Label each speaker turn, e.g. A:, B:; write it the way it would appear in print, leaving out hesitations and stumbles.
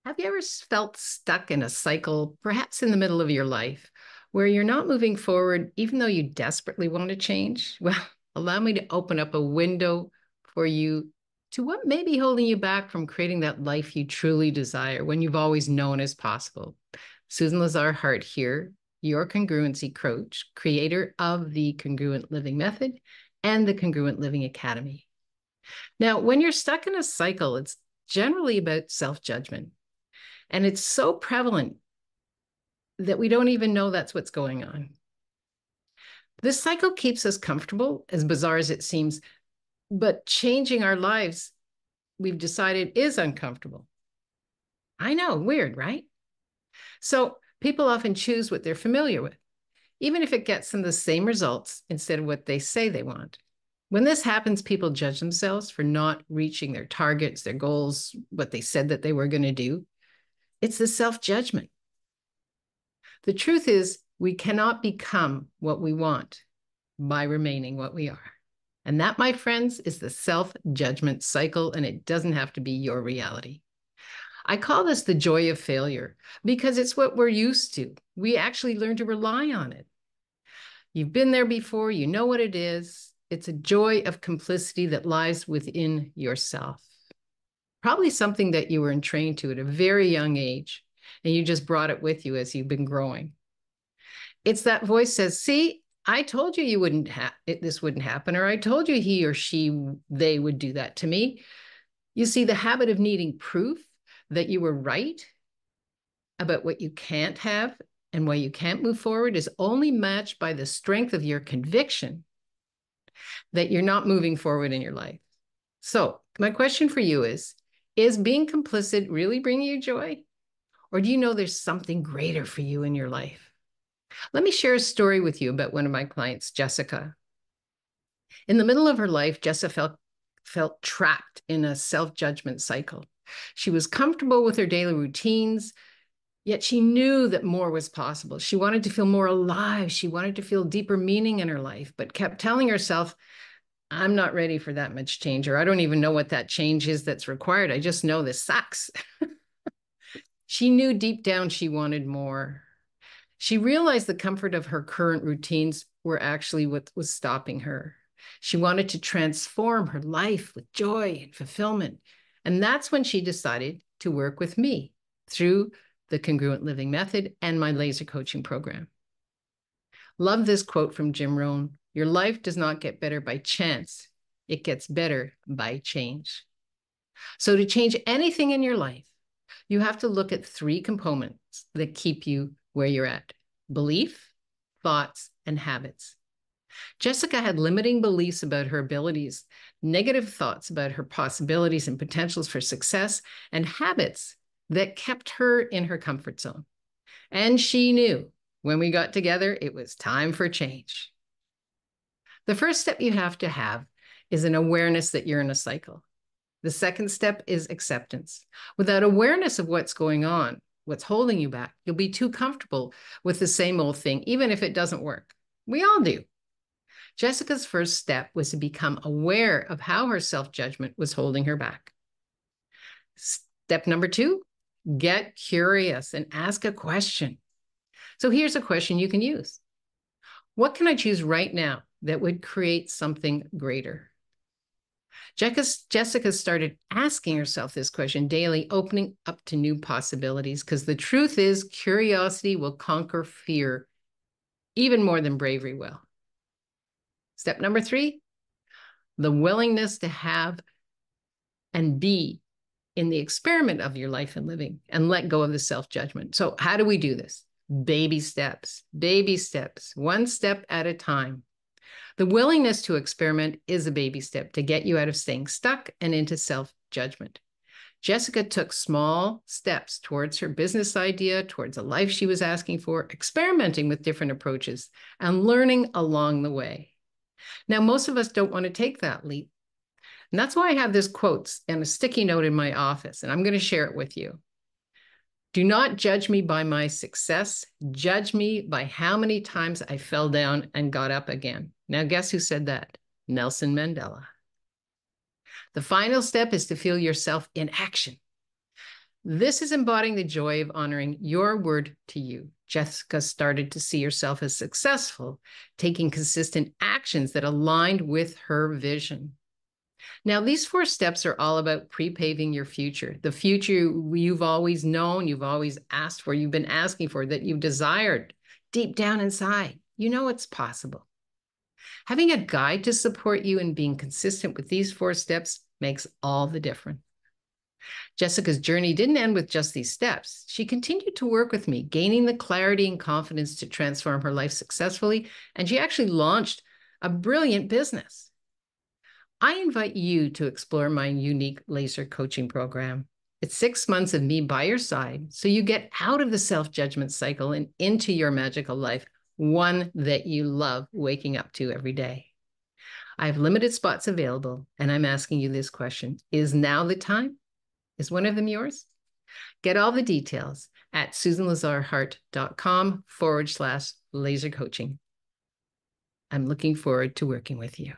A: Have you ever felt stuck in a cycle, perhaps in the middle of your life, where you're not moving forward, even though you desperately want to change? Well, allow me to open up a window for you to what may be holding you back from creating that life you truly desire when you've always known is possible. Susan Lazar Hart here, your congruency coach, creator of the Congruent Living Method and the Congruent Living Academy. Now, when you're stuck in a cycle, it's generally about self-judgment. And it's so prevalent that we don't even know that's what's going on. This cycle keeps us comfortable, as bizarre as it seems, but changing our lives, we've decided, is uncomfortable. I know, weird, right? So people often choose what they're familiar with, even if it gets them the same results instead of what they say they want. When this happens, people judge themselves for not reaching their targets, their goals, what they said that they were going to do. It's the self-judgment. The truth is, we cannot become what we want by remaining what we are. And that, my friends, is the self-judgment cycle, and it doesn't have to be your reality. I call this the joy of failure because it's what we're used to. We actually learn to rely on it. You've been there before, you know what it is. It's a joy of complicity that lies within yourself. Probably something that you were entrained to at a very young age, and you just brought it with you as you've been growing. It's that voice says, see, I told you this wouldn't happen, or I told you he or they would do that to me. You see, the habit of needing proof that you were right about what you can't have and why you can't move forward is only matched by the strength of your conviction that you're not moving forward in your life. So my question for you is being complicit really bringing you joy? Or do you know there's something greater for you in your life? Let me share a story with you about one of my clients, Jessica. In the middle of her life, Jessica felt trapped in a self-judgment cycle. She was comfortable with her daily routines, yet she knew that more was possible. She wanted to feel more alive. She wanted to feel deeper meaning in her life, but kept telling herself, I'm not ready for that much change, or I don't even know what that change is that's required. I just know this sucks. She knew deep down she wanted more. She realized the comfort of her current routines were actually what was stopping her. She wanted to transform her life with joy and fulfillment. And that's when she decided to work with me through the Congruent Living Method and my laser coaching program. Love this quote from Jim Rohn. Your life does not get better by chance. It gets better by change. So to change anything in your life, you have to look at three components that keep you where you're at: belief, thoughts, and habits. Jessica had limiting beliefs about her abilities, negative thoughts about her possibilities and potentials for success, and habits that kept her in her comfort zone. And she knew when we got together, it was time for change. The first step you have to have is an awareness that you're in a cycle. The second step is acceptance. Without awareness of what's going on, what's holding you back, you'll be too comfortable with the same old thing, even if it doesn't work. We all do. Jessica's first step was to become aware of how her self-judgment was holding her back. Step number 2, get curious and ask a question. So here's a question you can use. What can I choose right now that would create something greater? Jessica started asking herself this question daily, opening up to new possibilities, because the truth is curiosity will conquer fear even more than bravery will. Step number 3, the willingness to have and be in the experiment of your life and living and let go of the self-judgment. So how do we do this? Baby steps, one step at a time. The willingness to experiment is a baby step to get you out of staying stuck and into self-judgment. Jessica took small steps towards her business idea, towards a life she was asking for, experimenting with different approaches and learning along the way. Now, most of us don't want to take that leap. And that's why I have this quote and a sticky note in my office, and I'm going to share it with you. Do not judge me by my success. Judge me by how many times I fell down and got up again. Now, guess who said that? Nelson Mandela. The final step is to feel yourself in action. This is embodying the joy of honoring your word to you. Jessica started to see herself as successful, taking consistent actions that aligned with her vision. Now, these 4 steps are all about pre-paving your future, the future you've always known, you've always asked for, you've been asking for, that you've desired deep down inside. You know it's possible. Having a guide to support you in being consistent with these 4 steps makes all the difference. Jessica's journey didn't end with just these steps. She continued to work with me, gaining the clarity and confidence to transform her life successfully, and she actually launched a brilliant business. I invite you to explore my unique laser coaching program. It's 6 months of me by your side, so you get out of the self-judgment cycle and into your magical life, one that you love waking up to every day. I have limited spots available, and I'm asking you this question: is now the time? Is one of them yours? Get all the details at susanlazarhart.com/laser coaching. I'm looking forward to working with you.